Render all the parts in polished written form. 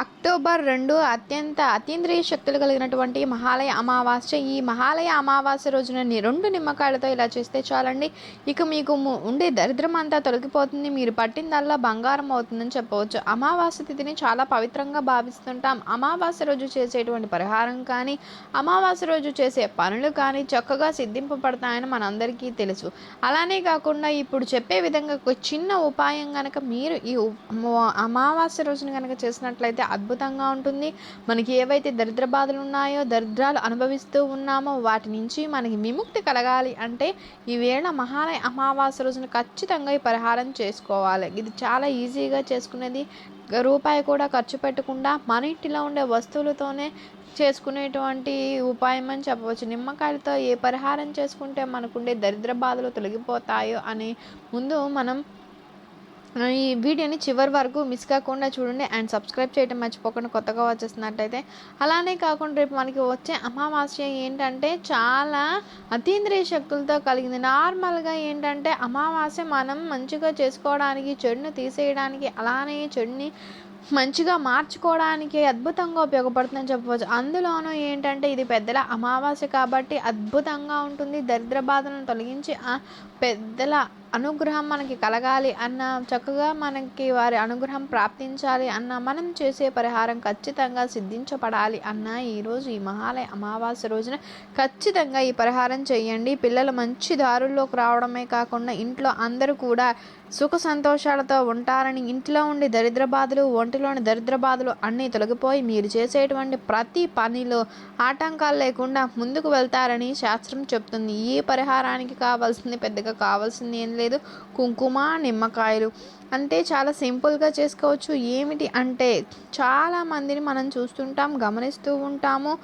October 2 అత్యంత అతీంద్రియ శక్తులు కలిగినటువంటి మహాలయ అమావాస్య. ఈ మహాలయ అమావాస్య రోజున 2 నిమ్మకాయలతో ఇలా చేస్తే చాలండి. ఇక మీకు ఉండే దరిద్రం అంతా తొలగిపోతుంది. మీరు పట్టిందల్లా బంగారం అవుతుందని చెప్పవచ్చు. అమావాస్య తిథిని చాలా పవిత్రంగా భావిస్తుంటాం. అమావాస్య రోజు చేసేటువంటి పరిహారం కానీ, అమావాస్య రోజు చేసే పనులు కానీ చక్కగా సిద్ధింపబడతాయని మనందరికీ తెలుసు. అలానే కాకుండా ఇప్పుడు చెప్పే విధంగా ఒక చిన్న ఉపాయం కనుక మీరు ఈ అమావాస్య రోజున కనుక చేసినట్లయితే అద్భుతంగా ఉంటుంది. మనకి ఏవైతే దరిద్ర బాధలు ఉన్నాయో, దరిద్రాలు అనుభవిస్తూ ఉన్నామో వాటి నుంచి మనకి విముక్తి కలగాలి అంటే ఈవేళ మహాలయ అమావాస్య రోజున ఖచ్చితంగా ఈ పరిహారం చేసుకోవాలి. ఇది చాలా ఈజీగా చేసుకునేది. రూపాయి కూడా ఖర్చు పెట్టకుండా మన ఇంటిలో ఉండే వస్తువులతోనే చేసుకునేటువంటి ఉపాయం అని చెప్పవచ్చు. నిమ్మకాయలతో ఏ పరిహారం చేసుకుంటే మనకుండే దరిద్ర బాధలు తొలగిపోతాయో అని ముందు మనం ఈ వీడియోని చివరి వరకు మిస్ కాకుండా చూడండి. అండ్ సబ్స్క్రైబ్ చేయడం మర్చిపోకుండా కొత్తగా వచ్చేస్తున్నట్టయితే. అలానే కాకుండా రేపు మనకి వచ్చే అమావాస్య ఏంటంటే చాలా అతీంద్రియ శక్తులతో కలిగింది. నార్మల్గా ఏంటంటే అమావాస్య మనం మంచిగా చేసుకోవడానికి, చెడుని తీసేయడానికి, అలానే చెడుని మంచిగా మార్చుకోవడానికి అద్భుతంగా ఉపయోగపడుతుందని చెప్పవచ్చు. అందులోనూ ఏంటంటే ఇది పెద్దల అమావాస్య కాబట్టి అద్భుతంగా ఉంటుంది. దరిద్ర బాధలను తొలగించి ఆ పెద్దల అనుగ్రహం మనకి కలగాలి అన్న, చక్కగా మనకి వారి అనుగ్రహం ప్రాప్తించాలి అన్న, మనం చేసే పరిహారం ఖచ్చితంగా సిద్ధించబడాలి అన్న ఈరోజు ఈ మహాలయ అమావాస్య రోజున ఖచ్చితంగా ఈ పరిహారం చేయండి. పిల్లలు మంచి దారుల్లోకి రావడమే కాకుండా ఇంట్లో అందరూ కూడా సుఖ సంతోషాలతో ఉంటారని, ఇంట్లో ఉండి దరిద్ర బాధలు, ఒంటిలోని దరిద్ర బాధలు అన్నీ తొలగిపోయి మీరు చేసేటువంటి ప్రతి పనిలో ఆటంకాలు లేకుండా ముందుకు వెళ్తారని శాస్త్రం చెప్తుంది. ఈ పరిహారానికి పెద్దగా కావాల్సింది ఏం లేదు. కుంకుమ, నిమ్మకాయలు అంటే చాలా సింపుల్గా చేసుకోవచ్చు. ఏమిటి అంటే చాలామందిని మనం చూస్తుంటాం, గమనిస్తూ ఉంటాము.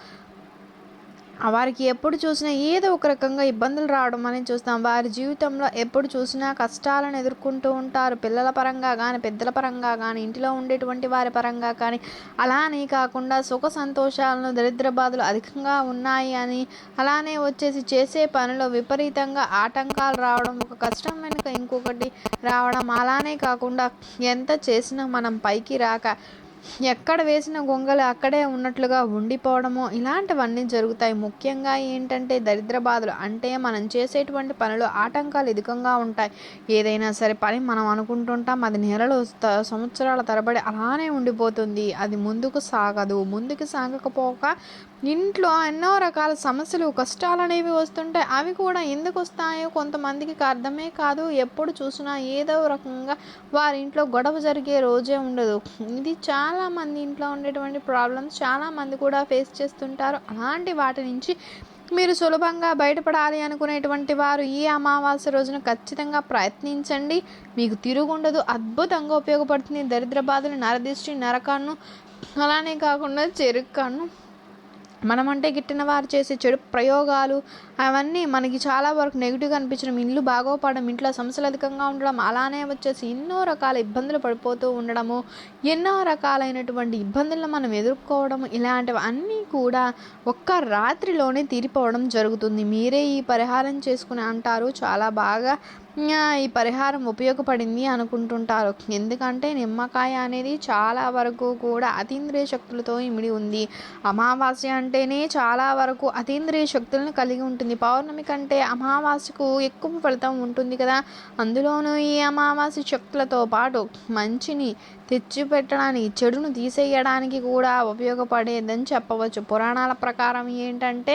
వారికి ఎప్పుడు చూసినా ఏదో ఒక రకంగా ఇబ్బందులు రావడం అనేది చూస్తాం. వారి జీవితంలో ఎప్పుడు చూసినా కష్టాలను ఎదుర్కొంటూ ఉంటారు. పిల్లల పరంగా కానీ, పెద్దల పరంగా కానీ, ఇంటిలో ఉండేటువంటి వారి పరంగా కానీ. అలానే కాకుండా సుఖ సంతోషాలను, దరిద్ర బాధలు అధికంగా ఉన్నాయి అని, అలానే వచ్చేసి చేసే పనిలో విపరీతంగా ఆటంకాలు రావడం, ఒక కష్టం వెనుక ఇంకొకటి రావడం, అలానే కాకుండా ఎంత చేసినా మనం పైకి రాక ఎక్కడ వేసిన గొంగలు అక్కడే ఉన్నట్లుగా ఉండిపోవడము, ఇలాంటివన్నీ జరుగుతాయి. ముఖ్యంగా ఏంటంటే దరిద్ర బాధలు అంటే మనం చేసేటువంటి పనులు ఆటంకాలు అధికంగా ఉంటాయి. ఏదైనా సరే పని మనం అనుకుంటుంటాం, అది నెలలు సంవత్సరాల తరబడి అలానే ఉండిపోతుంది. అది ముందుకు సాగదు. ముందుకు సాగకపోక ఇంట్లో ఎన్నో రకాల సమస్యలు, కష్టాలు అనేవి వస్తుంటాయి. అవి కూడా ఎందుకు వస్తాయో కొంతమందికి అర్థమే కాదు. ఎప్పుడు చూసినా ఏదో రకంగా వారి ఇంట్లో గొడవ జరిగే రోజే ఉండదు. ఇది చాలామంది ఇంట్లో ఉండేటువంటి ప్రాబ్లమ్స్ చాలామంది కూడా ఫేస్ చేస్తుంటారు. అలాంటి వాటి నుంచి మీరు సులభంగా బయటపడాలి అనుకునేటువంటి వారు ఈ అమావాస్య రోజున ఖచ్చితంగా ప్రయత్నించండి. మీకు తిరుగుండదు. అద్భుతంగా ఉపయోగపడుతుంది. దరిద్ర బాధలు, నరదిష్టి, నరకన్ను, అలానే కాకుండా చెరుకన్ను, మనమంటే గిట్టిన వారు చేసే చెడు ప్రయోగాలు అవన్నీ మనకి చాలా వరకు నెగిటివ్గా అనిపించడం, ఇల్లు బాగోపడడం, ఇంట్లో సమస్యలు అధికంగా ఉండడం, అలానే వచ్చేసి ఎన్నో రకాల ఇబ్బందులు పడిపోతూ ఉండడము, ఎన్నో రకాలైనటువంటి ఇబ్బందులను మనం ఎదుర్కోవడం, ఇలాంటివి అన్నీ కూడా ఒక్క రాత్రిలోనే తీరిపోవడం జరుగుతుంది. మీరే ఈ పరిహారం చేసుకుని అంటారు చాలా బాగా ఈ పరిహారం ఉపయోగపడింది అనుకుంటుంటారు. ఎందుకంటే నిమ్మకాయ అనేది చాలా వరకు కూడా అతీంద్రియ శక్తులతో ఇమిడి ఉంది. అమావాస్య అంటేనే చాలా వరకు అతీంద్రియ శక్తులను కలిగి ఉంటుంది. పౌర్ణమి కంటే అమావాస్యకు ఎక్కువ ఫలితం ఉంటుంది కదా. అందులోనూ ఈ అమావాస్య శక్తులతో పాటు మంచిని తెచ్చిపెట్టడానికి, చెడును తీసేయడానికి కూడా ఉపయోగపడేదని చెప్పవచ్చు. పురాణాల ప్రకారం ఏంటంటే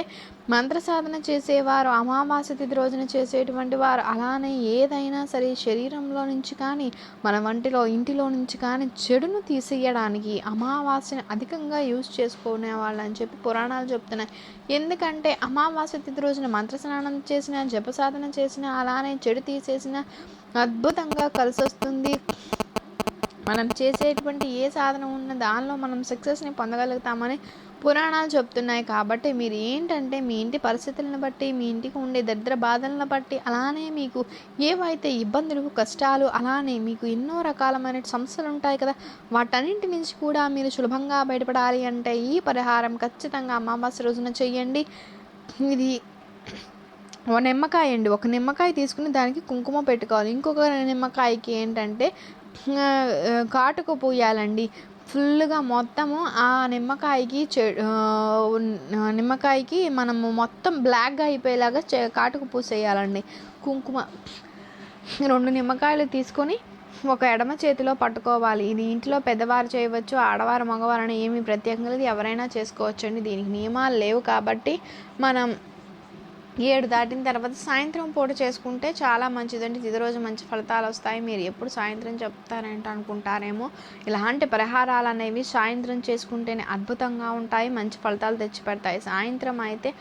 మంత్ర సాధన చేసేవారు అమావాస్య తిథి రోజున చేసేటువంటి వారు, అలానే ఏదైనా సరే శరీరంలో నుంచి కానీ, మన వంటిలో ఇంటిలో నుంచి కానీ చెడును తీసేయడానికి అమావాస్యను అధికంగా యూజ్ చేసుకునే వాళ్ళు అని చెప్పి పురాణాలు చెప్తున్నాయి. ఎందుకంటే అమావాస్య తిథి రోజున మంత్ర స్నానం చేసిన, జప సాధన చేసిన, అలానే చెడు తీసేసిన అద్భుతంగా కలిసి వస్తుంది. మనం చేసేటువంటి ఏ సాధన ఉన్న దానిలో మనం సక్సెస్ని పొందగలుగుతామని పురాణాలు చెప్తున్నాయి. కాబట్టి మీరు ఏంటంటే మీ ఇంటి పరిస్థితులను బట్టి, మీ ఇంటికి ఉండే దరిద్ర బాధలను బట్టి, అలానే మీకు ఏవైతే ఇబ్బందులు, కష్టాలు, అలానే మీకు ఎన్నో రకాలమైన సమస్యలు ఉంటాయి కదా, వాటన్నింటి నుంచి కూడా మీరు సులభంగా బయటపడాలి అంటే ఈ పరిహారం ఖచ్చితంగా అమావాస్య రోజున చెయ్యండి. ఇది నిమ్మకాయ అండి. ఒక నిమ్మకాయ తీసుకుని దానికి కుంకుమ పెట్టుకోవాలి. ఇంకొక నిమ్మకాయకి ఏంటంటే కాటుకు పూయాలండి. ఫుల్గా మొత్తము ఆ నిమ్మకాయకి మనము మొత్తం బ్లాక్గా అయిపోయేలాగా కాటుకు పూసేయాలండి. కుంకుమ 2 నిమ్మకాయలు తీసుకొని ఒక ఎడమ చేతిలో పట్టుకోవాలి. ఇది ఇంట్లో పెద్దవారు చేయవచ్చు, ఆడవారు మగవారని ఏమీ ప్రత్యేకంగా లేదు, ఎవరైనా చేసుకోవచ్చండి. దీనికి నియమాలు లేవు కాబట్టి మనం 7 దాటిన తర్వాత సాయంత్రం పూట చేసుకుంటే చాలా మంచిదండి. ఇది రోజు మంచి ఫలితాలు వస్తాయి. మీరు ఎప్పుడు సాయంత్రం చెప్తారేంటి అనుకుంటారేమో, ఇలాంటి పరిహారాలు అనేవి సాయంత్రం చేసుకుంటేనే అద్భుతంగా ఉంటాయి, మంచి ఫలితాలు తెచ్చిపెడతాయి. సాయంత్రం అయితే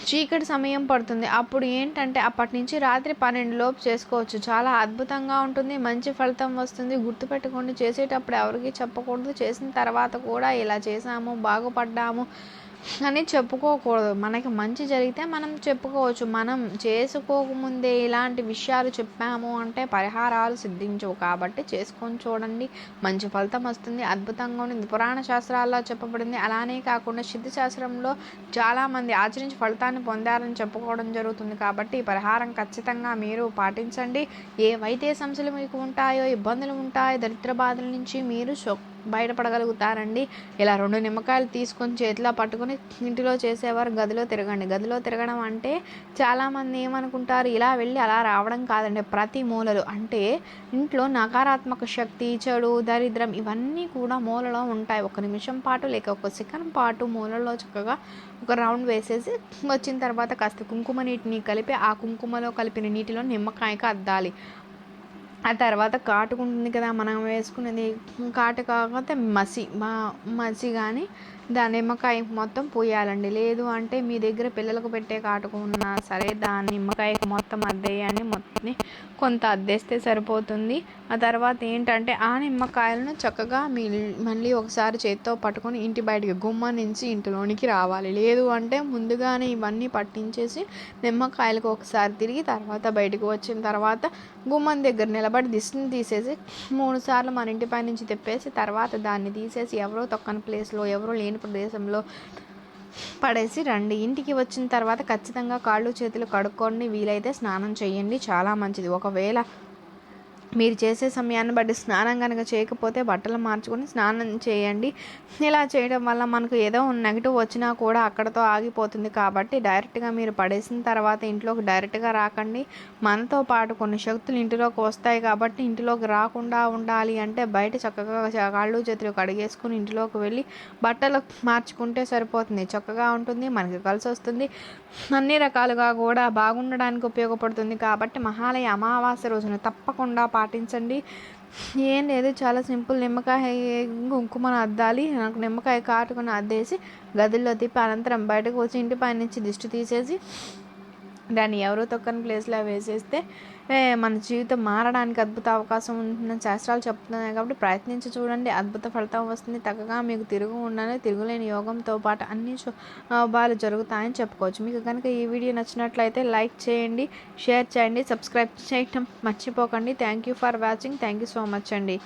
చీకటి సమయం పడుతుంది, అప్పుడు ఏంటంటే అప్పటి నుంచి రాత్రి 12 లోపు చేసుకోవచ్చు. చాలా అద్భుతంగా ఉంటుంది, మంచి ఫలితం వస్తుంది. గుర్తుపెట్టుకోండి, చేసేటప్పుడు ఎవరికి చెప్పకూడదు. చేసిన తర్వాత కూడా ఇలా చేసాము, బాగుపడ్డాము అని చెప్పుకోకూడదు. మనకి మంచి జరిగితే మనం చెప్పుకోవచ్చు. మనం చేసుకోకముందే ఇలాంటి విషయాలు చెప్పాము అంటే పరిహారాలు సిద్ధించవు. కాబట్టి చేసుకొని చూడండి, మంచి ఫలితం వస్తుంది, అద్భుతంగా ఉంటుంది. పురాణ శాస్త్రాల్లో చెప్పబడింది. అలానే కాకుండా సిద్ధ శాస్త్రంలో చాలామంది ఆచరించి ఫలితాన్ని పొందారని చెప్పుకోవడం జరుగుతుంది. కాబట్టి ఈ పరిహారం ఖచ్చితంగా మీరు పాటించండి. ఏవైతే సమస్యలు మీకు ఉంటాయో, ఇబ్బందులు ఉంటాయో, దరిద్ర బాధల నుంచి మీరు బయటపడగలుగుతారండి. ఇలా 2 నిమ్మకాయలు తీసుకొని చేతిలో పట్టుకొని ఇంటిలో చేసేవారు గదిలో తిరగండి. గదిలో తిరగడం అంటే చాలామంది ఏమనుకుంటారు, ఇలా వెళ్ళి అలా రావడం కాదండి. ప్రతి మూలలు అంటే ఇంట్లో నకారాత్మక శక్తి, చెడు, దరిద్రం ఇవన్నీ కూడా మూలలో ఉంటాయి. 1 నిమిషం పాటు లేక 1 సెకండ్ పాటు మూలలో చక్కగా ఒక రౌండ్ వేసేసి వచ్చిన తర్వాత కాస్త కుంకుమ నీటిని కలిపి ఆ కుంకుమలో కలిపిన నీటిలో నిమ్మకాయకు అద్దాలి. ఆ తర్వాత కాటుకుంటుంది కదా మనం వేసుకునేది, కాటు కాకపోతే మసి కానీ దాని నిమ్మకాయ మొత్తం పూయాలండి. లేదు అంటే మీ దగ్గర పిల్లలకు పెట్టే కాటుకు ఉన్నా సరే దాని నిమ్మకాయకు మొత్తం అద్దేయండి. మొత్తం కొంత అద్దేస్తే సరిపోతుంది. ఆ తర్వాత ఏంటంటే ఆ నిమ్మకాయలను చక్కగా మళ్ళీ ఒకసారి చేత్తో పట్టుకొని ఇంటి బయటికి గుమ్మ నుంచి ఇంటిలోనికి రావాలి. లేదు అంటే ముందుగానే ఇవన్నీ పట్టించేసి నిమ్మకాయలకు ఒకసారి తిరిగి తర్వాత బయటకు వచ్చిన తర్వాత గుమ్మం దగ్గర నిలబడి దిష్టిని తీసేసి 3 సార్లు మన ఇంటిపై నుంచి తిప్పేసి తర్వాత దాన్ని తీసేసి ఎవరో తొక్కని ప్లేస్లో, ఎవరో లేని ప్రదేశంలో పడేసి రండి. ఇంటికి వచ్చిన తర్వాత ఖచ్చితంగా కాళ్ళు చేతులు కడుక్కోండి. వీలైతే స్నానం చేయండి, చాలా మంచిది. ఒకవేళ మీరు చేసే సమయాన్ని బట్టి స్నానం కనుక చేయకపోతే బట్టలు మార్చుకొని స్నానం చేయండి. ఇలా చేయడం వల్ల మనకు ఏదో నెగిటివ్ వచ్చినా కూడా అక్కడతో ఆగిపోతుంది. కాబట్టి డైరెక్ట్గా మీరు పడేసిన తర్వాత ఇంట్లోకి డైరెక్ట్గా రాకండి. మనతో పాటు కొన్ని శక్తులు ఇంటిలోకి వస్తాయి. కాబట్టి ఇంటిలోకి రాకుండా ఉండాలి అంటే బయట చక్కగా కాళ్ళు చేతులు కడిగేసుకుని ఇంటిలోకి వెళ్ళి బట్టలు మార్చుకుంటే సరిపోతుంది. చక్కగా ఉంటుంది, మనకి కలిసి వస్తుంది, అన్ని రకాలుగా కూడా బాగుండడానికి ఉపయోగపడుతుంది. కాబట్టి మహాలయ అమావాస్య రోజున తప్పకుండా పాటించండి. ఏం లేదు, చాలా సింపుల్. నిమ్మకాయ కుంకుమను అద్దాలి. నాకు నిమ్మకాయ కాటుకుని అద్దేసి గదుల్లో తిప్పి అనంతరం బయటకు వచ్చి ఇంటిపై నుంచి దిష్టి తీసేసి దాన్ని ఎవరో తొక్కని ప్లేస్లో వేసేస్తే మన జీవితం మారడానికి అద్భుత అవకాశం ఉంటుందని శాస్త్రాలు చెప్తున్నాయి. కాబట్టి ప్రయత్నించి చూడండి, అద్భుత ఫలితం వస్తుంది. చక్కగా మీకు తిరుగులేని యోగంతో పాటు అన్ని శుభాలు జరుగుతాయని చెప్పుకోవచ్చు. మీకు కనుక ఈ వీడియో నచ్చినట్లయితే లైక్ చేయండి, షేర్ చేయండి, సబ్స్క్రైబ్ చేయడం మర్చిపోకండి. Thank you for watching. Thank you so much అండి.